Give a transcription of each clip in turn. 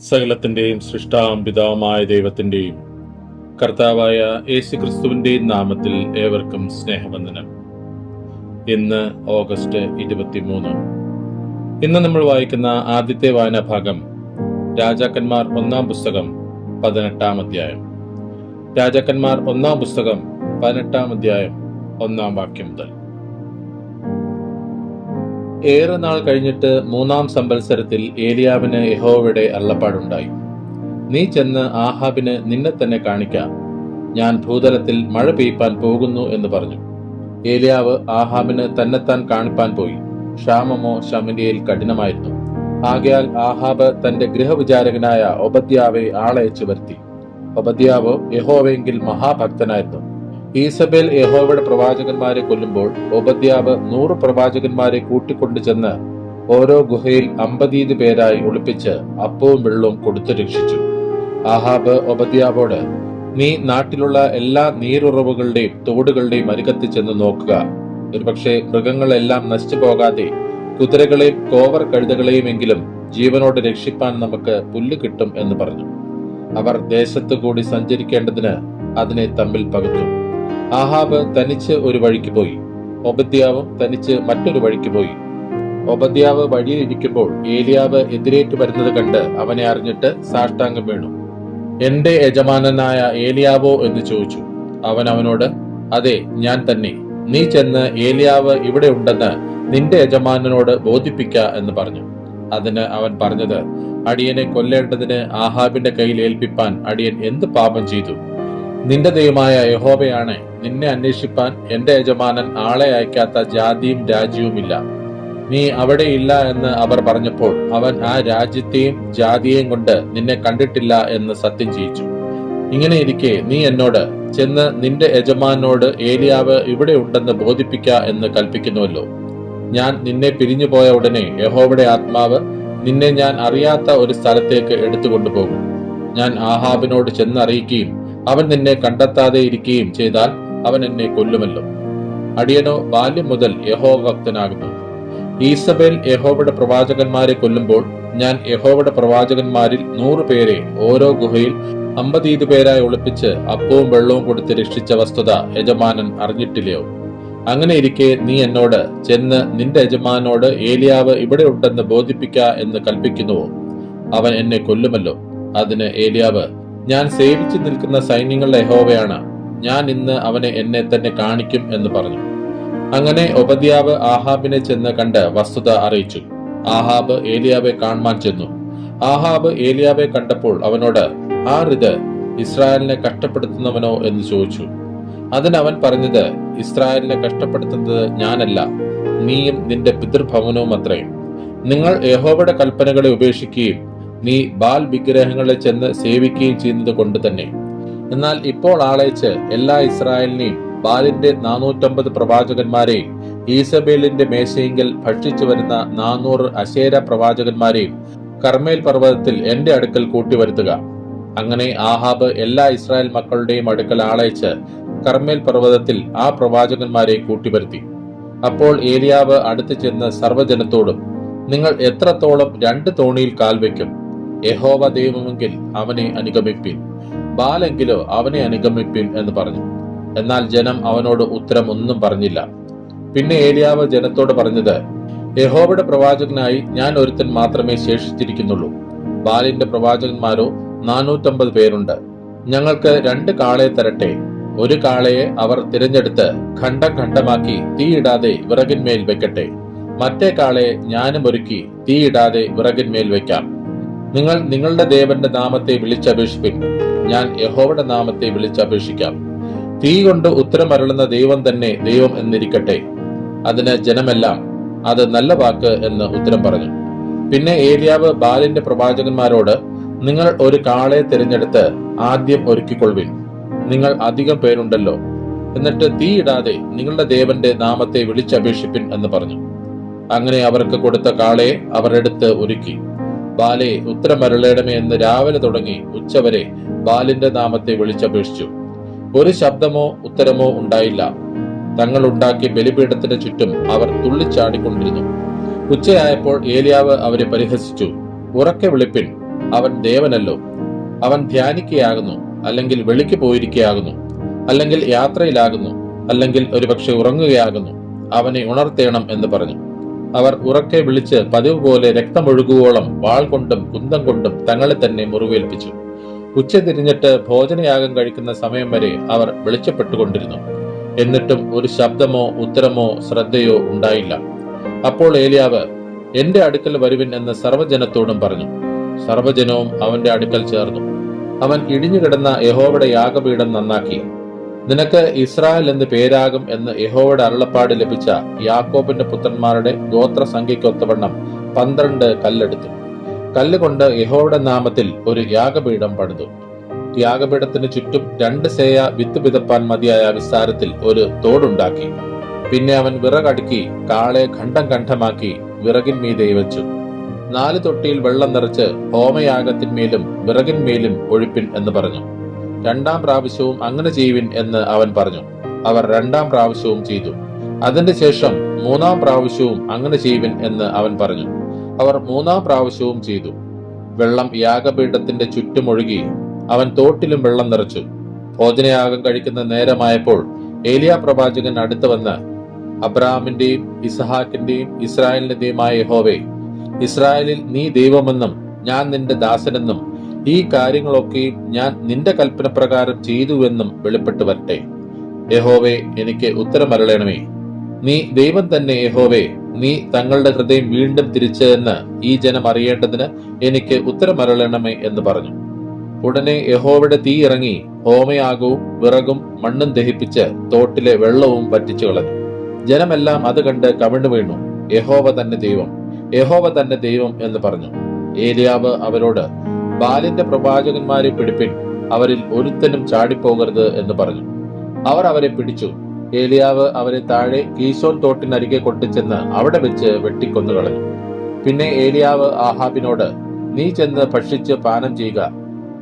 സകലത്തിന്റെയും സൃഷ്ടാവും പിതാവുമായ ദൈവത്തിന്റെയും കർത്താവായ യേശുക്രിസ്തുവിന്റെയും നാമത്തിൽ ഏവർക്കും സ്നേഹവന്ദനം. ഇന്ന് ഓഗസ്റ്റ് 23. ഇന്ന് നമ്മൾ വായിക്കുന്ന ആദ്യത്തെ വായനാ ഭാഗം രാജാക്കന്മാർ 1-ാം പുസ്തകം 18-ാം അധ്യായം. രാജാക്കന്മാർ 1-ാം പുസ്തകം 18-ാം അധ്യായം 1-ാം വാക്യം മുതൽ. ഏറെ നാൾ കഴിഞ്ഞിട്ട് 3-ാം സംവത്സരത്തിൽ ഏലിയാവിന് യഹോവയുടെ അരുളപ്പാടുണ്ടായി. നീ ചെന്ന് ആഹാബിന് നിന്നെ തന്നെ കാണിക്കാം, ഞാൻ ഭൂതലത്തിൽ മഴ പെയ്പ്പാൻ പോകുന്നു എന്ന് പറഞ്ഞു. ഏലിയാവ് ആഹാബിന് തന്നെത്താൻ കാണിപ്പാൻ പോയി. ക്ഷാമമോ ശമര്യയിൽ കഠിനമായിരുന്നു. ആകയാൽ ആഹാബ് തന്റെ ഗൃഹവിചാരകനായ ഒബദ്യാവെ ആളയച്ചു വരുത്തി. ഒബദ്യാവ് യഹോവയെങ്കിൽ മഹാഭക്തനായിരുന്നു. ഈസബേൽ യഹോവയുടെ പ്രവാചകന്മാരെ കൊല്ലുമ്പോൾ ഒബദ്യാവ് 100 പ്രവാചകന്മാരെ കൂട്ടിക്കൊണ്ടു ചെന്ന് ഓരോ ഗുഹയിൽ 50 പേരായി ഒളിപ്പിച്ച് അപ്പവും വെള്ളവും കൊടുത്തു രക്ഷിച്ചു. ആഹാബ് ഒബദ്യാവോട്, നീ നാട്ടിലുള്ള എല്ലാ നീരുറവുകളുടെയും തോടുകളുടെയും അരികത്ത് ചെന്ന് നോക്കുക. ഒരുപക്ഷെ മൃഗങ്ങളെല്ലാം നശിച്ചു പോകാതെ കുതിരകളെയും കോവർ കഴുതകളെയും എങ്കിലും ജീവനോട് രക്ഷിപ്പാൻ നമുക്ക് പുല്ല് കിട്ടും എന്ന് പറഞ്ഞു. അവർ ദേശത്തു കൂടി സഞ്ചരിക്കേണ്ടതിന് അതിനെ തമ്മിൽ പകുത്തു. ആഹാബ് തനിച്ച് ഒരു വഴിക്ക് പോയി, ഒബദ്യാവും തനിച്ച് മറ്റൊരു വഴിക്ക് പോയി. ഒബദ്യാവ് വഴിയിൽ ഇരിക്കുമ്പോൾ ഏലിയാവ് എതിരേറ്റു വരുന്നത് കണ്ട് അവനെ അറിഞ്ഞിട്ട് സാഷ്ടാംഗം വീണു. എന്റെ യജമാനനായ ഏലിയാവോ എന്ന് ചോദിച്ചു. അവൻ അവനോട്, അതെ, ഞാൻ തന്നെ. നീ ചെന്ന് ഏലിയാവ് ഇവിടെ ഉണ്ടെന്ന് നിന്റെ യജമാനനോട് ബോധിപ്പിക്ക എന്ന് പറഞ്ഞു. അതിന് അവൻ പറഞ്ഞത്, അടിയനെ കൊല്ലേണ്ടതിന് ആഹാബിന്റെ കയ്യിൽ ഏൽപ്പിപ്പാൻ അടിയൻ എന്ത് പാപം ചെയ്തു? നിന്റെ ദൈവമായ യഹോവയാണ് നിന്നെ അന്വേഷിപ്പാൻ എന്റെ യജമാനൻ ആളെ അയക്കാത്ത ജാതിയും രാജ്യവുമില്ല. നീ അവിടെ ഇല്ല എന്ന് അവർ പറഞ്ഞപ്പോൾ അവൻ ആ രാജ്യത്തെയും ജാതിയെയും കൊണ്ട് നിന്നെ കണ്ടിട്ടില്ല എന്ന് സത്യം ചെയ്യിച്ചു. ഇങ്ങനെ ഇരിക്കെ നീ എന്നോട്, ചെന്ന് നിന്റെ യജമാനോട് ഏലിയാവ് ഇവിടെ ഉണ്ടെന്ന് ബോധിപ്പിക്ക എന്ന് കൽപ്പിക്കുന്നുവല്ലോ. ഞാൻ നിന്നെ പിരിഞ്ഞു പോയ ഉടനെ യഹോവയുടെ ആത്മാവ് നിന്നെ ഞാൻ അറിയാത്ത ഒരു സ്ഥലത്തേക്ക് എടുത്തുകൊണ്ടുപോകും. ഞാൻ ആഹാബിനോട് ചെന്നറിയിക്കുകയും അവൻ നിന്നെ കണ്ടെത്താതെ ഇരിക്കുകയും ചെയ്താൽ അവൻ എന്നെ കൊല്ലുമല്ലോ. അടിയനോ ബാല്യം മുതൽ യഹോവ ഭക്തനാകുന്നു. ഈസബേൽ യഹോവയുടെ പ്രവാചകന്മാരെ കൊല്ലുമ്പോൾ ഞാൻ യഹോവയുടെ പ്രവാചകന്മാരിൽ 100 പേരെ ഓരോ ഗുഹയിൽ 50 പേരായി ഒളിപ്പിച്ച് അപ്പവും വെള്ളവും കൊടുത്ത് രക്ഷിച്ച വസ്തുത യജമാനൻ അറിഞ്ഞിട്ടില്ലയോ? അങ്ങനെ ഇരിക്കെ നീ എന്നോട്, ചെന്ന് നിന്റെ യജമാനോട് ഏലിയാവ് ഇവിടെ ഉണ്ടെന്ന് ബോധിപ്പിക്ക എന്ന് കൽപ്പിക്കുന്നുവോ? അവൻ എന്നെ കൊല്ലുമല്ലോ. അതിന് ഏലിയാവ്, ഞാൻ സേവിച്ചു നിൽക്കുന്ന സൈന്യങ്ങളുടെ യഹോവയാണ്, ഞാൻ ഇന്ന് അവനെ എന്നെ തന്നെ കാണിക്കും എന്ന് പറഞ്ഞു. അങ്ങനെ ഒബദ്യാവ് ആഹാബിനെ ചെന്ന് കണ്ട് വസ്തുത അറിയിച്ചു. ആഹാബ് ഏലിയാവെ കാണുവാൻ ചെന്നു. ആഹാബ് ഏലിയാവെ കണ്ടപ്പോൾ അവനോട്, ആരിത്, ഇസ്രായേലിനെ കഷ്ടപ്പെടുത്തുന്നവനോ എന്ന് ചോദിച്ചു. അതിനവൻ പറഞ്ഞത്, ഇസ്രായേലിനെ കഷ്ടപ്പെടുത്തുന്നത് ഞാനല്ല, നീയും നിന്റെ പിതൃഭവനവും അത്രേ. നിങ്ങൾ യഹോവയുടെ കൽപ്പനകളെ ഉപേക്ഷിക്കുകയും നീ ബാൽ വിഗ്രഹങ്ങളെ ചെന്ന് സേവിക്കുകയും ചെയ്യുന്നത് കൊണ്ട് തന്നെ. എന്നാൽ ഇപ്പോൾ ആളയച്ച് എല്ലാ ഇസ്രായേലിനെയും ബാലിന്റെ 450 പ്രവാചകന്മാരെയും ഈസബേലിന്റെ മേശയെങ്കിൽ ഭക്ഷിച്ചു വരുന്ന 400 അശേര പ്രവാചകന്മാരെയും കർമ്മേൽ പർവ്വതത്തിൽ എന്റെ അടുക്കൽ കൂട്ടിവരുത്തുക. അങ്ങനെ ആഹാബ് എല്ലാ ഇസ്രായേൽ മക്കളുടെയും അടുക്കൽ ആളയച്ച് കർമ്മേൽ പർവ്വതത്തിൽ ആ പ്രവാചകന്മാരെ കൂട്ടിവരുത്തി. അപ്പോൾ ഏലിയാവ് അടുത്ത് ചെന്ന് സർവ്വജനത്തോടും, നിങ്ങൾ എത്രത്തോളം 2 തോണിയിൽ കാൽ വയ്ക്കും? യഹോവ ദൈവമെങ്കിൽ അവനെ അനുഗമിപ്പിൻ, ബാലെങ്കിലോ അവനെ അനുഗമിപ്പിൻ എന്ന് പറഞ്ഞു. എന്നാൽ ജനം അവനോട് ഉത്തരം ഒന്നും പറഞ്ഞില്ല. പിന്നെ ഏലിയാവ് ജനത്തോട് പറഞ്ഞത്, യഹോവയുടെ പ്രവാചകനായി ഞാൻ ഒരുത്തൻ മാത്രമേ ശേഷിച്ചിരിക്കുന്നുള്ളൂ. ബാലിന്റെ പ്രവാചകന്മാരോ 450 പേരുണ്ട്. ഞങ്ങൾക്ക് 2 കാളയെ തരട്ടെ. ഒരു കാളയെ അവർ തിരഞ്ഞെടുത്ത് ഖണ്ഡം ഖണ്ഡമാക്കി തീയിടാതെ വിറകിന്മേൽ വെക്കട്ടെ. മറ്റേ കാളയെ ഞാനും ഒരുക്കി തീയിടാതെ വിറകിന്മേൽ വെക്കാം. നിങ്ങൾ നിങ്ങളുടെ ദേവന്റെ നാമത്തെ വിളിച്ചപേക്ഷിപ്പിൻ, ഞാൻ യഹോവയുടെ നാമത്തെ വിളിച്ചപേക്ഷിക്കാം. തീ കൊണ്ട് ഉത്തരമരുളുന്ന ദൈവം തന്നെ ദൈവം എന്നിരിക്കട്ടെ. അതിന് ജനമെല്ലാം, അത് നല്ല വാക്ക് എന്ന് ഉത്തരം പറഞ്ഞു. പിന്നെ ഏലിയാവ് ബാലിന്റെ പ്രവാചകന്മാരോട്, നിങ്ങൾ ഒരു കാളയെ തിരഞ്ഞെടുത്ത് ആദ്യം ഒരുക്കിക്കൊള്ളുവിൻ, നിങ്ങൾ അധികം പേരുണ്ടല്ലോ. എന്നിട്ട് തീയിടാതെ നിങ്ങളുടെ ദേവന്റെ നാമത്തെ വിളിച്ചപേക്ഷിപ്പിൻ എന്ന് പറഞ്ഞു. അങ്ങനെ അവർക്ക് കൊടുത്ത കാളയെ അവർ എടുത്ത് ഒരുക്കി. ബാലെ, ഉത്തരമരുളേണമേ എന്ന് രാവിലെ തുടങ്ങി ഉച്ചവരെ ബാലിന്റെ നാമത്തെ വിളിച്ചപേക്ഷിച്ചു. ഒരു ശബ്ദമോ ഉത്തരമോ ഉണ്ടായില്ല. തങ്ങൾ ഉണ്ടാക്കിയ ബലിപീഠത്തിന്റെ ചുറ്റും അവർ തുള്ളിച്ചാടിക്കൊണ്ടിരുന്നു. ഉച്ചയായപ്പോൾ ഏലിയാവ് അവരെ പരിഹസിച്ചു. ഉറക്കെ വിളിപ്പിൻ, അവൻ ദേവനല്ലോ. അവൻ ധ്യാനിക്കുകയാകുന്നു, അല്ലെങ്കിൽ വെളിക്ക് പോയിരിക്കുകയാകുന്നു, അല്ലെങ്കിൽ യാത്രയിലാകുന്നു, അല്ലെങ്കിൽ ഒരുപക്ഷെ ഉറങ്ങുകയാകുന്നു. അവനെ ഉണർത്തേണം എന്ന് പറഞ്ഞു. അവർ ഉറക്കെ വിളിച്ച് പതിവ് പോലെ രക്തമൊഴുകുവോളം വാൾ കൊണ്ടും കുന്തം കൊണ്ടും തങ്ങളെ തന്നെ മുറിവേൽപ്പിച്ചു. ഉച്ച തിരിഞ്ഞിട്ട് ഭോജനയാഗം കഴിക്കുന്ന സമയം വരെ അവർ വെളിച്ചപ്പെട്ടുകൊണ്ടിരുന്നു. എന്നിട്ടും ഒരു ശബ്ദമോ ഉത്തരമോ ശ്രദ്ധയോ ഉണ്ടായില്ല. അപ്പോൾ ഏലിയാവ്, എന്റെ അടുക്കൽ വരുവിൻ എന്ന് സർവ്വജനത്തോടും പറഞ്ഞു. സർവ്വജനവും അവന്റെ അടുക്കൽ ചേർന്നു. അവൻ ഇടിഞ്ഞുകിടന്ന യഹോവയുടെ യാഗപീഠം നന്നാക്കി. നിനക്ക് ഇസ്രായേൽ എന്ന് പേരാകും എന്ന് യഹോവയുടെ അരുളപ്പാട് ലഭിച്ച യാക്കോബിന്റെ പുത്രന്മാരുടെ ഗോത്രസംഖ്യയ്ക്കൊത്തവണ്ണം 12 കല്ലെടുത്തു. കല്ലുകൊണ്ട് യഹോവയുടെ നാമത്തിൽ ഒരു യാഗപീഠം പണിതു. യാഗപീഠത്തിന് ചുറ്റും 2 സേയ വിത്ത് വിതപ്പാൻ മതിയായ വിസ്താരത്തിൽ ഒരു തോടുണ്ടാക്കി. പിന്നെ അവൻ വിറകടുക്കി കാളെ ഖണ്ഡം ഖണ്ഡമാക്കി വിറകിന്മീതെ വെച്ചു. 4 തൊട്ടിയിൽ വെള്ളം നിറച്ച് ഹോമയാഗത്തിന്മേലും വിറകിന്മേലും ഒഴിപ്പിൻ എന്ന് പറഞ്ഞു. 2-ാം പ്രാവശ്യവും അങ്ങനെ ചെയ്യുവിൻ എന്ന് അവൻ പറഞ്ഞു. അവർ 2-ാം പ്രാവശ്യവും ചെയ്തു. അതിന്റെ ശേഷം 3-ാം പ്രാവശ്യവും അങ്ങനെ ചെയ്യുവിൻ എന്ന് അവൻ പറഞ്ഞു. അവർ 3-ാം പ്രാവശ്യവും ചെയ്തു. വെള്ളം യാഗപീഠത്തിന്റെ ചുറ്റുമൊഴുകി. അവൻ തോട്ടിലും വെള്ളം നിറച്ചു. ഭോജനയാഗം കഴിക്കുന്ന നേരമായപ്പോൾ ഏലിയാ പ്രവാചകൻ അടുത്ത് വന്ന്, അബ്രാഹാമിന്റെയും ഇസ്ഹാക്കിന്റെയും ഇസ്രായേലിന്റെയുമായ യഹോവേ, ഇസ്രായേലിൽ നീ ദൈവമെന്നും ഞാൻ നിന്റെ ദാസനെന്നും ഈ കാര്യങ്ങളൊക്കെയും ഞാൻ നിന്റെ കൽപ്പന പ്രകാരം ചെയ്തുവെന്നും വെളിപ്പെട്ടു വരട്ടെ. യഹോവേ, എനിക്ക് ഉത്തരമരുളണമേ. നീ ദൈവം തന്നെ യഹോവേ, നീ തങ്ങളുടെ ഹൃദയം വീണ്ടും തിരിച്ചതെന്ന് ഈ ജനം അറിയേണ്ടതിന് എനിക്ക് ഉത്തരമരുളണമേ എന്ന് പറഞ്ഞു. ഉടനെ യഹോവയുടെ തീ ഇറങ്ങി ഹോമയാഗവും വിറകും മണ്ണും ദഹിപ്പിച്ച് തോട്ടിലെ വെള്ളവും വറ്റിച്ചു കളഞ്ഞു. ജനമെല്ലാം അത് കണ്ട് കവിണ്ണു വീണു. യഹോവ തന്നെ ദൈവം, യഹോവ തന്നെ ദൈവം എന്ന് പറഞ്ഞു. ഏലിയാവ് അവരോട്, ബാലിന്റെ പ്രവാചകന്മാരെ പിടിപ്പിൻ, അവരിൽ ഒരുത്തനും ചാടിപ്പോകരുത് എന്ന് പറഞ്ഞു. അവർ അവരെ പിടിച്ചു. ഏലിയാവ് അവരെ താഴെ കീശോൻ തോട്ടിനരികെ കൊണ്ടുചെന്ന് അവിടെ വെച്ച് വെട്ടിക്കൊന്നു കളഞ്ഞു. പിന്നെ ഏലിയാവ് ആഹാബിനോട്, നീ ചെന്ന് ഭക്ഷിച്ച് പാനം ചെയ്യുക,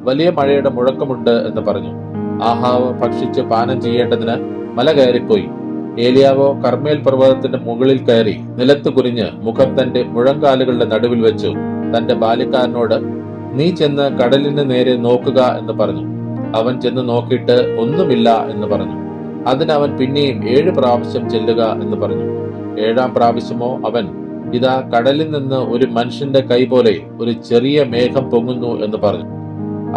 വലിയ മഴയുടെ മുഴക്കമുണ്ട് എന്ന് പറഞ്ഞു. ആഹാവ് ഭക്ഷിച്ച് പാനം ചെയ്യേണ്ടതിന് മല കയറിപ്പോയി. ഏലിയാവോ കർമ്മേൽ പർവ്വതത്തിന്റെ മുകളിൽ കയറി നിലത്ത് കുനിഞ്ഞ് മുഖം തന്റെ മുഴങ്കാലുകളുടെ നടുവിൽ വെച്ചു തന്റെ ബാല്യക്കാരനോട്, നീ ചെന്ന് കടലിന് നേരെ നോക്കുക എന്ന് പറഞ്ഞു. അവൻ ചെന്ന് നോക്കിയിട്ട് ഒന്നുമില്ല എന്ന് പറഞ്ഞു. അതിനവൻ പിന്നെയും 7 പ്രാവശ്യം ചെല്ലുക എന്ന് പറഞ്ഞു. 7-ാം പ്രാവശ്യമോ അവൻ, ഇതാ കടലിൽ നിന്ന് ഒരു മനുഷ്യന്റെ കൈ പോലെ ഒരു ചെറിയ മേഘം പൊങ്ങുന്നു എന്ന് പറഞ്ഞു.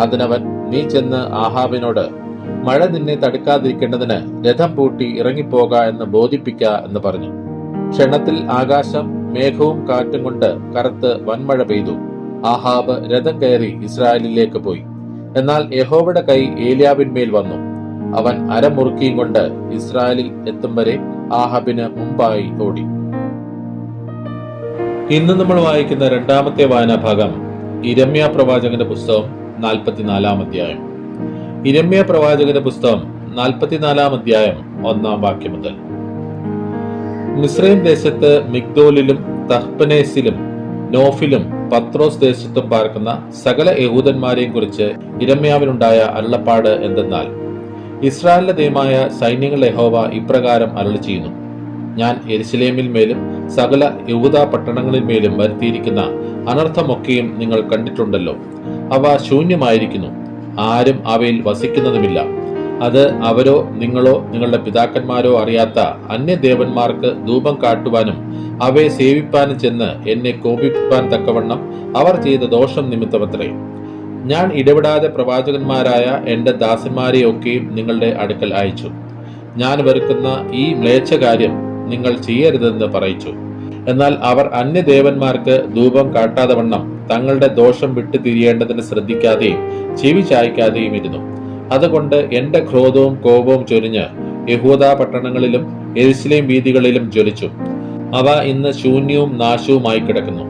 അതിനവൻ, നീ ചെന്ന് ആഹാബിനോട്, മഴ നിന്നെ തടുക്കാതിരിക്കേണ്ടതിന് രഥം പൂട്ടി ഇറങ്ങിപ്പോക എന്ന് ബോധിപ്പിക്ക എന്ന് പറഞ്ഞു. ക്ഷണത്തിൽ ആകാശം മേഘവും കാറ്റും കൊണ്ട് കറുത്ത് വൻമഴ പെയ്തു. ആഹാബ് രഥം കയറി ഇസ്രായേലിലേക്ക് പോയി. എന്നാൽ യഹോവയുടെ കൈ ഏലിയാവിന്മേൽ വന്നു. അവൻ അരമുറുക്കിയും കൊണ്ട് ഇസ്രായേലിൽ എത്തും വരെ ആഹാബിന് മുമ്പായി ഓടി. ഇന്ന് നമ്മൾ വായിക്കുന്ന 2-ാമത്തെ വായനാ ഭാഗം ഇരമ്യാ പ്രവാചകന്റെ പുസ്തകം 44-ാം അധ്യായം. ഇരമ്യാ പ്രവാചകന്റെ പുസ്തകം 44-ാം അധ്യായം 1-ാം വാക്യം മുതൽ. മിസ്രൈം ദേശത്ത് മിഗ്ദോലിലും തഹ്പനേസിലും നോഫിലും പത്രോസ് ദേശത്തും പാർക്കുന്ന സകല യഹൂദന്മാരെയും കുറിച്ച് ഇരമ്യാവിനുണ്ടായ അരുളപ്പാട് എന്തെന്നാൽ, ഇസ്രായേലിന്റെ ദൈവമായ സൈന്യങ്ങളുടെ യഹോവ ഇപ്രകാരം അരുളി ചെയ്യുന്നു, ഞാൻ യെരുശലേമിൽ മേലും സകല യഹൂദ പട്ടണങ്ങളിന്മേലും വരുത്തിയിരിക്കുന്ന അനർത്ഥമൊക്കെയും നിങ്ങൾ കണ്ടിട്ടുണ്ടല്ലോ. അവ ശൂന്യമായിരിക്കുന്നു, ആരും അവയിൽ വസിക്കുന്നതുമില്ല. അത് അവരോ നിങ്ങളോ നിങ്ങളുടെ പിതാക്കന്മാരോ അറിയാത്ത അന്യദേവന്മാർക്ക് ധൂപം കാട്ടുവാനും അവയെ സേവിപ്പാനും ചെന്ന് എന്നെ കോപിപ്പാൻ തക്കവണ്ണം അവർ ചെയ്ത ദോഷം നിമിത്തമത്രേ. ഞാൻ ഇടപെടാതെ പ്രവാചകന്മാരായ എന്റെ ദാസന്മാരെയൊക്കെയും നിങ്ങളുടെ അടുക്കൽ അയച്ചു. ഞാൻ വെറുക്കുന്ന ഈ മ്ലേച്ഛ കാര്യം നിങ്ങൾ ചെയ്യരുതെന്ന് പറയിച്ചു. എന്നാൽ അവർ അന്യദേവന്മാർക്ക് ധൂപം കാട്ടാതെ വണ്ണം തങ്ങളുടെ ദോഷം വിട്ടു തിരിയേണ്ടതിന് ശ്രദ്ധിക്കാതെയും ചെവി ചായ്ക്കാതെയും ഇരുന്നു. അതുകൊണ്ട് എന്റെ ക്രോധവും കോപവും ചൊരിഞ്ഞ് യഹൂദ പട്ടണങ്ങളിലും യെരുശലേം വീഥികളിലും ജ്വലിച്ചു. അവ ഇന്ന് ശൂന്യവും നാശവുമായി കിടക്കുന്നു.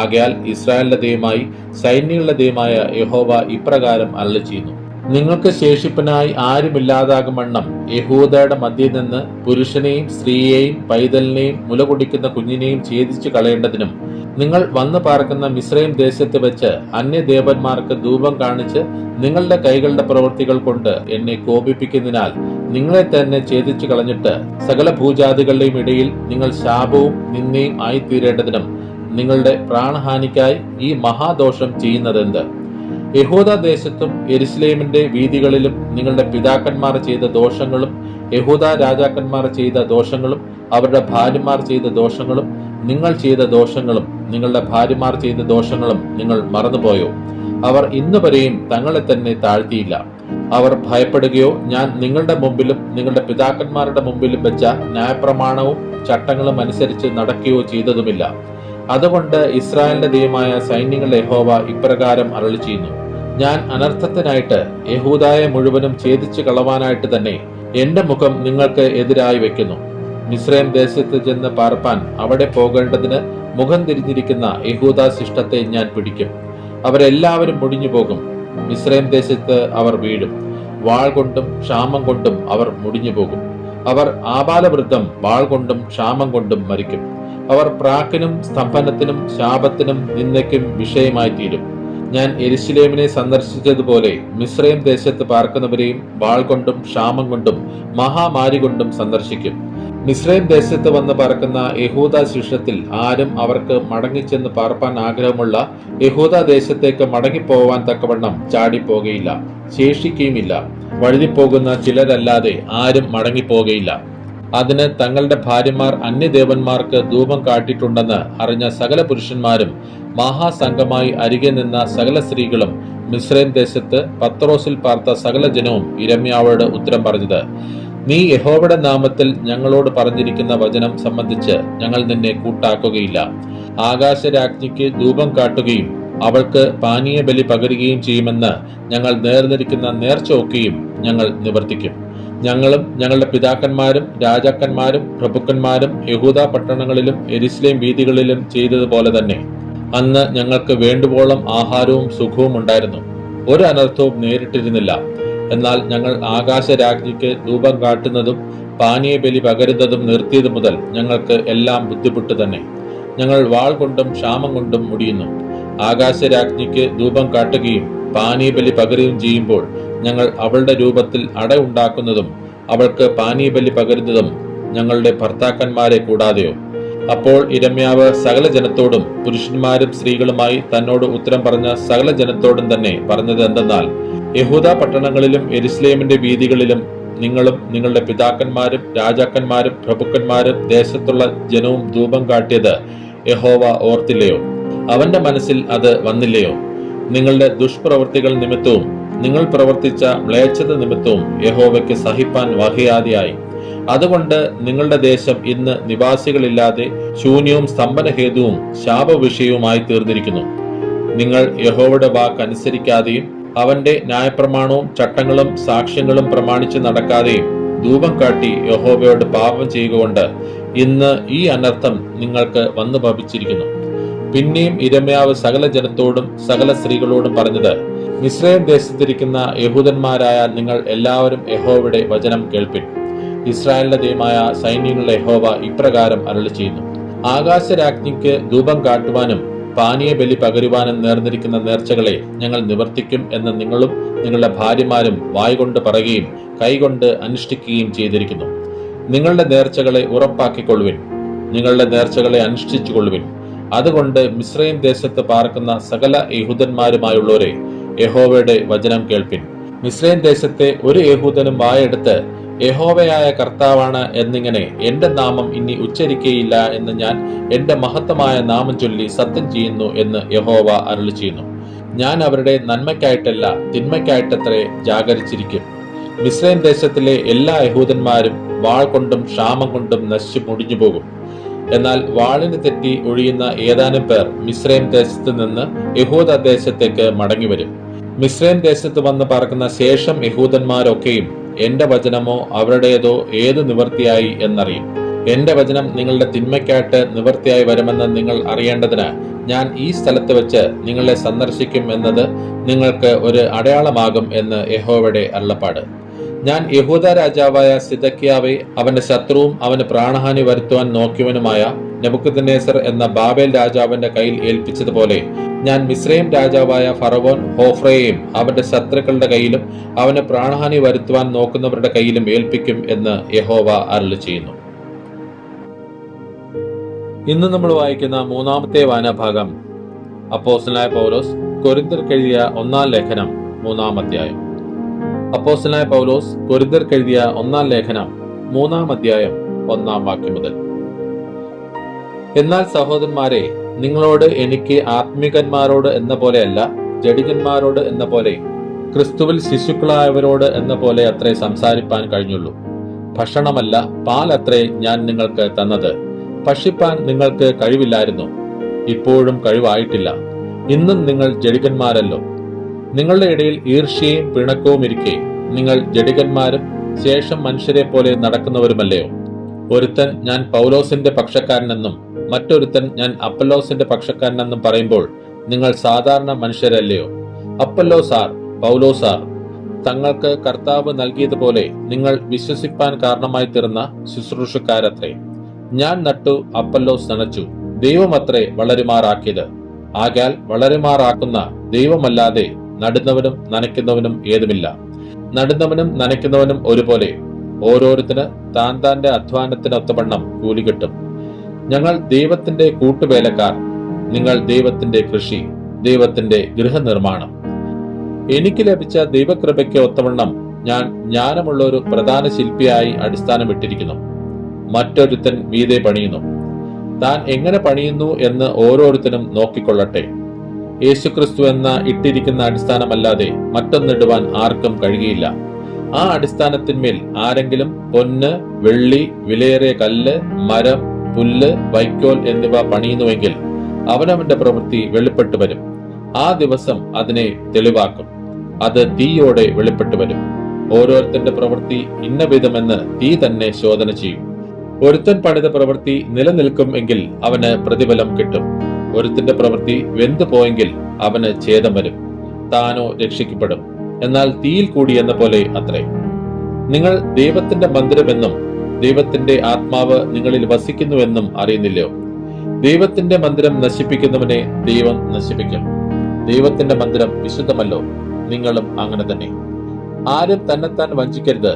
ആകയാൽ ഇസ്രായേലിന്റെ ദൈവമായി സൈന്യങ്ങളുടെ ദൈവമായ യഹോവ ഇപ്രകാരം അരുളി ചെയ്യുന്നു, നിങ്ങൾക്ക് ശേഷിപ്പനായി ആരുമില്ലാതാകും വണ്ണം യഹൂദയുടെ മധ്യയിൽ നിന്ന് പുരുഷനെയും സ്ത്രീയെയും പൈതലിനെയും മുലകുടിക്കുന്ന കുഞ്ഞിനെയും ഛേദിച്ചു കളയേണ്ടതിനും നിങ്ങൾ വന്നു പാർക്കുന്ന മിസ്രൈം ദേശത്ത് വെച്ച് അന്യദേവന്മാർക്ക് ധൂപം കാണിച്ച് നിങ്ങളുടെ കൈകളുടെ പ്രവൃത്തികൾ കൊണ്ട് എന്നെ കോപിപ്പിക്കുന്നതിനാൽ നിങ്ങളെ തന്നെ ഛേദിച്ചു കളഞ്ഞിട്ട് സകല ഭൂജാതികളുടെയും ഇടയിൽ നിങ്ങൾ ശാപവും നിന്ദയും ആയിത്തീരേണ്ടതിനും നിങ്ങളുടെ പ്രാണഹാനിക്കായി ഈ മഹാദോഷം ചെയ്യുന്നതെന്ത്? യഹൂദ ദേശത്തും യെരുശലേമിന്റെ വീഥികളിലും നിങ്ങളുടെ പിതാക്കന്മാർ ചെയ്ത ദോഷങ്ങളും യഹൂദ രാജാക്കന്മാർ ചെയ്ത ദോഷങ്ങളും അവരുടെ ഭാര്യമാർ ചെയ്ത ദോഷങ്ങളും നിങ്ങൾ ചെയ്ത ദോഷങ്ങളും നിങ്ങളുടെ ഭാര്യമാർ ചെയ്ത ദോഷങ്ങളും നിങ്ങൾ മറന്നുപോയോ? അവർ ഇന്നുവരെയും തങ്ങളെ തന്നെ താഴ്ത്തിയില്ല. അവർ ഭയപ്പെടുകയോ ഞാൻ നിങ്ങളുടെ മുമ്പിലും നിങ്ങളുടെ പിതാക്കന്മാരുടെ മുമ്പിലും വെച്ച ന്യായപ്രമാണവും ചട്ടങ്ങളും അനുസരിച്ച് നടക്കുകയോ ചെയ്തതുമില്ല. അതുകൊണ്ട് ഇസ്രായേലിന്റെ ദൈവമായ സൈന്യങ്ങളുടെ യഹോവ ഇപ്രകാരം അരുളിച്ചെയ്യുന്നു: ഞാൻ അനർത്ഥത്തിനായിട്ട് യഹൂദായെ മുഴുവനും ഛേദിച്ചു കളവാനായിട്ട് തന്നെ എന്റെ മുഖം നിങ്ങൾക്ക് എതിരായി വെക്കുന്നു. മിസ്രൈം ദേശത്ത് ചെന്ന് പാർപ്പാൻ അവിടെ പോകേണ്ടതിന് മുഖം തിരിഞ്ഞിരിക്കുന്ന യഹൂദ ശിഷ്ടത്തെ ഞാൻ പിടിക്കും. അവരെല്ലാവരും മുടിഞ്ഞു പോകും. മിസ്രൈം ദേശത്ത് അവർ വീഴും. വാൾ കൊണ്ടും ക്ഷാമം കൊണ്ടും അവർ മുടിഞ്ഞു പോകും. അവർ ആബാലവൃദ്ധം വാൾ കൊണ്ടും ക്ഷാമം കൊണ്ടും മരിക്കും. അവർ പ്രാക്കിനും സ്തംഭനത്തിനും ശാപത്തിനും നിന്ദയ്ക്കും വിഷയമായി തീരും. ഞാൻ യെരുശലേമിനെ സന്ദർശിച്ചതുപോലെ മിസ്രൈം ദേശത്ത് പാർക്കുന്നവരെയും വാൾ കൊണ്ടും ക്ഷാമം കൊണ്ടും മഹാമാരി കൊണ്ടും സന്ദർശിക്കും. മിസ്രൈം ദേശത്ത് വന്ന് പാർക്കുന്ന യഹൂദ ശിഷ്ടത്തിൽ ആരും അവർക്ക് മടങ്ങിച്ചെന്ന് പാർപ്പാൻ ആഗ്രഹമുള്ള യഹൂദ ദേശത്തേക്ക് മടങ്ങിപ്പോവാൻ തക്കവണ്ണം ചാടിപ്പോകയില്ല, ശേഷിക്കുകയുമില്ല. വഴുതിപ്പോകുന്ന ചിലരല്ലാതെ ആരും മടങ്ങിപ്പോകയില്ല. അതിന് തങ്ങളുടെ ഭാര്യമാർ അന്യദേവന്മാർക്ക് ധൂപം കാട്ടിയിട്ടുണ്ടെന്ന് അറിഞ്ഞ സകല പുരുഷന്മാരും മഹാസംഘമായി അരികെ നിന്ന സകല സ്ത്രീകളും മിസ്രൈം ദേശത്ത് പത്രോസിൽ പാർത്ത സകല ജനവും യിരെമ്യാവോട് ഉത്തരം പറഞ്ഞത്: നീ യഹോവയുടെ നാമത്തിൽ ഞങ്ങളോട് പറഞ്ഞിരിക്കുന്ന വചനം സംബന്ധിച്ച് ഞങ്ങൾ നിന്നെ കൂട്ടാക്കുകയില്ല. ആകാശരാജ്ഞിക്ക് ധൂപം കാട്ടുകയും അവൾക്ക് പാനീയ ബലി പകരുകയും ചെയ്യുമെന്ന് ഞങ്ങൾ നേർന്നിരിക്കുന്ന നേർച്ച ഒക്കെയും ഞങ്ങൾ നിവർത്തിക്കും. ഞങ്ങളും ഞങ്ങളുടെ പിതാക്കന്മാരും രാജാക്കന്മാരും പ്രഭുക്കന്മാരും യഹൂദ പട്ടണങ്ങളിലും യെരുശലേം വീഥികളിലും ചെയ്തതുപോലെ തന്നെ. അന്ന് ഞങ്ങൾക്ക് വേണ്ടുവോളം ആഹാരവും സുഖവും ഉണ്ടായിരുന്നു, ഒരു അനർത്ഥവും നേരിട്ടിരുന്നില്ല. എന്നാൽ ഞങ്ങൾ ആകാശരാജ്ഞിക്ക് ധൂപം കാട്ടുന്നതും പാനീയ ബലി പകരുന്നതും നിർത്തിയത് മുതൽ ഞങ്ങൾക്ക് എല്ലാം ബുദ്ധിമുട്ട് തന്നെ. ഞങ്ങൾ വാൾ കൊണ്ടും ക്ഷാമം കൊണ്ടും മുടിയുന്നു. ആകാശരാജ്ഞിക്ക് ധൂപം കാട്ടുകയും പാനീയ ബലി പകരുകയും ചെയ്യുമ്പോൾ ഞങ്ങൾ അവളുടെ രൂപത്തിൽ അട ഉണ്ടാക്കുന്നതും അവൾക്ക് പാനീയ ബലി പകരുന്നതും ഞങ്ങളുടെ ഭർത്താക്കന്മാരെ കൂടാതെയോ? അപ്പോൾ യിരെമ്യാവ് സകല ജനത്തോടും പുരുഷന്മാരും സ്ത്രീകളുമായി തന്നോട് ഉത്തരം പറഞ്ഞ സകല ജനത്തോടും തന്നെ പറഞ്ഞത് എന്തെന്നാൽ: യഹൂദ പട്ടണങ്ങളിലും യെരുശലേമിന്റെ വീഥികളിലും നിങ്ങളും നിങ്ങളുടെ പിതാക്കന്മാരും രാജാക്കന്മാരും പ്രഭുക്കന്മാരും ദേശത്തുള്ള ജനവും ധൂപം കാട്ടിയത് യഹോവ ഓർത്തില്ലയോ? അവന്റെ മനസ്സിൽ അത് വന്നില്ലയോ? നിങ്ങളുടെ ദുഷ്പ്രവൃത്തികൾ നിമിത്തവും നിങ്ങൾ പ്രവർത്തിച്ച മ്ലേച്ഛത നിമിത്തവും യഹോവയ്ക്ക് സഹിപ്പാൻ വഹിയാതെയായി. അതുകൊണ്ട് നിങ്ങളുടെ ദേശം ഇന്ന് നിവാസികളില്ലാതെ ശൂന്യവും സ്തംഭനഹേതുവും ശാപവിഷയവുമായി തീർന്നിരിക്കുന്നു. നിങ്ങൾ യഹോവയുടെ വാക്കനുസരിക്കാതെയും അവന്റെ ന്യായപ്രമാണവും ചട്ടങ്ങളും സാക്ഷ്യങ്ങളും പ്രമാണിച്ച് നടക്കാതെയും ധൂപം കാട്ടി യഹോവയോട് പാപം ചെയ്യുകൊണ്ട് ഇന്ന് ഈ അനർത്ഥം നിങ്ങൾക്ക് വന്നു ഭവിച്ചിരിക്കുന്നു. പിന്നെയും യിരെമ്യാവ് സകല ജനത്തോടും സകല സ്ത്രീകളോടും പറഞ്ഞത്: മിസ്രൈം ദേശത്തിരിക്കുന്ന യഹൂദന്മാരായ നിങ്ങൾ എല്ലാവരും യഹോവയുടെ വചനം കേൾപ്പിൻ. ഇസ്രായേലിന്റെ ദൈവമായ സൈന്യങ്ങളുടെ യഹോവ ഇപ്രകാരം അരുളിച്ചെയ്യുന്നു: ആകാശരാജ്ഞിക്ക് ധൂപം കാട്ടുവാനും പാനീയ ബലി പകരുവാനും നേർന്നിരിക്കുന്ന നേർച്ചകളെ ഞങ്ങൾ നിവർത്തിക്കും എന്ന് നിങ്ങളും നിങ്ങളുടെ ഭാര്യമാരും വായ്കൊണ്ട് പറയുകയും കൈകൊണ്ട് അനുഷ്ഠിക്കുകയും ചെയ്തിരിക്കുന്നു. നിങ്ങളുടെ നേർച്ചകളെ ഉറപ്പാക്കിക്കൊള്ളുവിൻ, നിങ്ങളുടെ നേർച്ചകളെ അനുഷ്ഠിച്ചുകൊള്ളുവിൻ. അതുകൊണ്ട് മിസ്രൈം ദേശത്ത് പാർക്കുന്ന സകല യഹൂദന്മാരുമായുള്ളവരെ യഹോവയുടെ വചനം കേൾപ്പിൻ. മിസ്രൈം ദേശത്തെ ഒരു യഹൂദനും വായെടുത്ത് യഹോവയായ കർത്താവാണ് എന്നിങ്ങനെ എന്റെ നാമം ഇനി ഉച്ചരിക്കയില്ല എന്ന് ഞാൻ എന്റെ മഹത്തമായ നാമം ചൊല്ലി സത്യം ചെയ്യുന്നു എന്ന് യഹോവ അരുളിച്ചെയ്യുന്നു. ഞാൻ അവരുടെ നന്മയ്ക്കായിട്ടല്ല തിന്മയ്ക്കായിട്ടത്രേ ജാഗരിച്ചിരിക്കും. മിസ്രൈം ദേശത്തിലെ എല്ലാ യഹൂദന്മാരും വാൾ കൊണ്ടും ക്ഷാമം കൊണ്ടും നശിച്ചു മുടിഞ്ഞു പോകും. എന്നാൽ വാളിന് തെറ്റി ഒഴിയുന്ന ഏതാനും പേർ മിസ്രൈം ദേശത്ത് നിന്ന് യഹൂദ ദേശത്തേക്ക് മടങ്ങി വരും. മിസ്രൈം ദേശത്ത് വന്ന് പാർക്കുന്ന ശേഷം യഹൂദന്മാരൊക്കെയും എന്റെ വചനമോ അവരുടേതോ ഏത് നിവൃത്തിയായി എന്നറിയും. എന്റെ വചനം നിങ്ങളുടെ തിന്മയ്ക്കായിട്ട് നിവൃത്തിയായി വരുമെന്ന് നിങ്ങൾ അറിയേണ്ടതിന് ഞാൻ ഈ സ്ഥലത്ത് വെച്ച് നിങ്ങളെ സന്ദർശിക്കും എന്നത് നിങ്ങൾക്ക് ഒരു അടയാളമാകും എന്ന് യഹോവയുടെ അരുളപ്പാട്. ഞാൻ യഹൂദ രാജാവായ സിദക്കിയാവെ അവന്റെ ശത്രുവും അവന് പ്രാണഹാനി വരുത്തുവാൻ നോക്കിയവനുമായ നെബൂഖദ്നേസർ എന്ന ബാബേൽ രാജാവിന്റെ കയ്യിൽ ഏൽപ്പിച്ചതുപോലെ ഞാൻ മിസ്രൈം രാജാവായ ഫറവോൻ ഹോഫ്രയെയും അവന്റെ ശത്രുക്കളുടെ കയ്യിലും അവന് പ്രാണഹാനി വരുത്തുവാൻ നോക്കുന്നവരുടെ കയ്യിലും ഏൽപ്പിക്കും എന്ന് യഹോവ അരുളിച്ചെയ്യുന്നു. ഇന്ന് നമ്മൾ വായിക്കുന്ന മൂന്നാമത്തെ വായനാഭാഗം അപ്പോസ്തലനായ പൗലോസ് കൊരിന്ത്യർക്കെഴുതിയ 1-ാം ലേഖനം 3-ാം അധ്യായം. അപ്പോസ്തലനായ പൗലോസ് കൊരിന്ത്യർക്കെഴുതിയ 1-ാം ലേഖനം 3-ാം അധ്യായം 1-ാം വാക്യം മുതൽ. എന്നാൽ സഹോദരന്മാരെ, നിങ്ങളോട് എനിക്ക് ആത്മികന്മാരോട് എന്ന പോലെയല്ല, ജഡികന്മാരോട് എന്ന പോലെ, ക്രിസ്തുവിൽ ശിശുക്കളായവരോട് എന്ന പോലെ അത്രേ സംസാരിപ്പാൻ കഴിഞ്ഞുള്ളൂ. ഭക്ഷണമല്ല, പാലത്രേ ഞാൻ നിങ്ങൾക്ക് തന്നത്. ഭക്ഷിപ്പാൻ നിങ്ങൾക്ക് കഴിവില്ലായിരുന്നു, ഇപ്പോഴും കഴിവായിട്ടില്ല. ഇന്നും നിങ്ങൾ ജഡികന്മാരല്ലോ. നിങ്ങളുടെ ഇടയിൽ ഈർഷ്യയും പിണക്കവും ഇരിക്കെ നിങ്ങൾ ജഡികന്മാരും ശേഷം മനുഷ്യരെ പോലെ നടക്കുന്നവരുമല്ലയോ? ഒരുത്തൻ ഞാൻ പൗലോസിന്റെ പക്ഷക്കാരനെന്നും മറ്റൊരുത്തൻ ഞാൻ അപ്പല്ലോസിന്റെ പക്ഷക്കാരനെന്നും പറയുമ്പോൾ നിങ്ങൾ സാധാരണ മനുഷ്യരല്ലയോ? അപ്പല്ലോസാർ, പൗലോസാർ തങ്ങൾക്ക് കർത്താവ് നൽകിയതുപോലെ നിങ്ങൾ വിശ്വസിപ്പാൻ കാരണമായി തീർന്ന ശുശ്രൂഷക്കാരത്രേ. ഞാൻ നട്ടു, അപ്പല്ലോസ് നനച്ചു, ദൈവമത്രേ വളരുമാറാക്കിയത്. ആകയാൽ വളരുമാറാക്കുന്ന ദൈവമല്ലാതെ നടുന്നവനും നനയ്ക്കുന്നവനും ഏതുമില്ല. നടുന്നവനും നനയ്ക്കുന്നവനും ഒരുപോലെ, ഓരോരുത്തന് താൻ താന്റെ അധ്വാനത്തിനൊത്തവണ്ണം കൂലി കിട്ടും. ഞങ്ങൾ ദൈവത്തിന്റെ കൂട്ടുവേലക്കാർ, നിങ്ങൾ ദൈവത്തിന്റെ കൃഷി, ദൈവത്തിന്റെ ഗൃഹനിർമ്മാണം. എനിക്ക് ലഭിച്ച ദൈവകൃപയ്ക്ക് ഒത്തവണ്ണം ഞാൻ ജ്ഞാനമുള്ള ഒരു പ്രധാന ശില്പിയായി അടിസ്ഥാനമിട്ടിരിക്കുന്നു. മറ്റൊരുത്തൻ മീതെ പണിയുന്നു. താൻ എങ്ങനെ പണിയുന്നു എന്ന് ഓരോരുത്തനും നോക്കിക്കൊള്ളട്ടെ. യേശുക്രിസ്തു എന്ന ഇട്ടിരിക്കുന്ന അടിസ്ഥാനമല്ലാതെ മറ്റൊന്നിടുവാൻ ആർക്കും കഴിയുകയില്ല. ആ അടിസ്ഥാനത്തിന്മേൽ ആരെങ്കിലും പൊന്ന്, വെള്ളി, വിലയേറിയ കല്ല്, മരം, പുല്ല്, വൈക്കോൽ എന്നിവ പണിയുന്നുവെങ്കിൽ അവനവന്റെ പ്രവൃത്തി വെളിപ്പെട്ടു വരും. ആ ദിവസം അതിനെ തെളിവാക്കും. അത് തീയോടെ വെളിപ്പെട്ടു വരും. ഓരോരുത്തന്റെ പ്രവൃത്തി ഇന്ന വിധമെന്ന് തീ തന്നെ ശോധന ചെയ്യും. ഒരുത്തൻ പണിത പ്രവൃത്തി നിലനിൽക്കും എങ്കിൽ അവന് പ്രതിഫലം കിട്ടും. ഒരുത്തന്റെ പ്രവൃത്തി വെന്തു പോയെങ്കിൽ അവന് ഛേദം വരും, താനോ രക്ഷിക്കപ്പെടും. എന്നാൽ തീയിൽ കൂടി എന്ന പോലെ അത്രേ. നിങ്ങൾ ദൈവത്തിന്റെ മന്ദിരമെന്നും ദൈവത്തിന്റെ ആത്മാവ് നിങ്ങളിൽ വസിക്കുന്നുവെന്നും അറിയുന്നില്ലയോ? ദൈവത്തിന്റെ മന്ദിരം നശിപ്പിക്കുന്നവനെ ദൈവം നശിപ്പിക്കും. ദൈവത്തിന്റെ മന്ദിരം വിശുദ്ധമല്ലോ, നിങ്ങളും അങ്ങനെ തന്നെ. ആരും തന്നെത്താൻ വഞ്ചിക്കരുത്.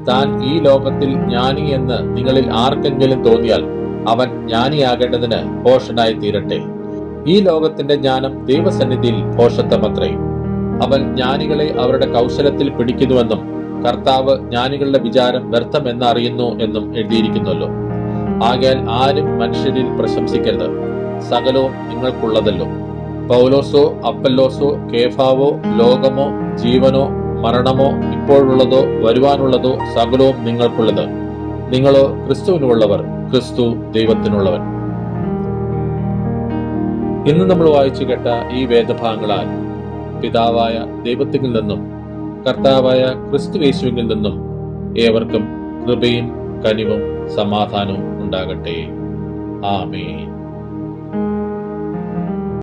താൻ ഈ ലോകത്തിൽ ജ്ഞാനി എന്ന് നിങ്ങളിൽ ആർക്കെങ്കിലും തോന്നിയാൽ അവൻ ജ്ഞാനിയാകേണ്ടതിന് ഭോഷനായി തീരട്ടെ. ഈ ലോകത്തിന്റെ ജ്ഞാനം ദൈവസന്നിധിയിൽ ഭോഷത്വമത്രേ. അവൻ ജ്ഞാനികളെ അവരുടെ കൗശലത്തിൽ പിടിക്കുന്നുവെന്നും കർത്താവ് ജ്ഞാനികളുടെ വിചാരം വ്യർത്ഥമെന്ന് അറിയുന്നു എന്നും എഴുതിയിരിക്കുന്നുവല്ലോ. ആകയാൽ ആരും മനുഷ്യരിൽ പ്രശംസിക്കരുത്. സകലവും നിങ്ങൾക്കുള്ളതല്ലോ. പൗലോസോ അപ്പല്ലോസോ കേഫാവോ ലോകമോ ജീവനോ മരണമോ ഇപ്പോഴുള്ളതോ വരുവാനുള്ളതോ സകലവും നിങ്ങൾക്കുള്ളത്. നിങ്ങളോ ക്രിസ്തുവിനുള്ളവർ, ക്രിസ്തു ദൈവത്തിനുള്ളവൻ. ഇന്ന് നമ്മൾ വായിച്ചു കേട്ട ഈ വേദഭാഗങ്ങളാൽ പിതാവായ ദൈവത്തിൽ നിന്നും കർത്താവായ ക്രിസ്തു യേശുവിൽ നിന്നും ഏവർക്കും കൃപയും കനിവും സമാധാനവും ഉണ്ടാകട്ടെ. ആമേൻ.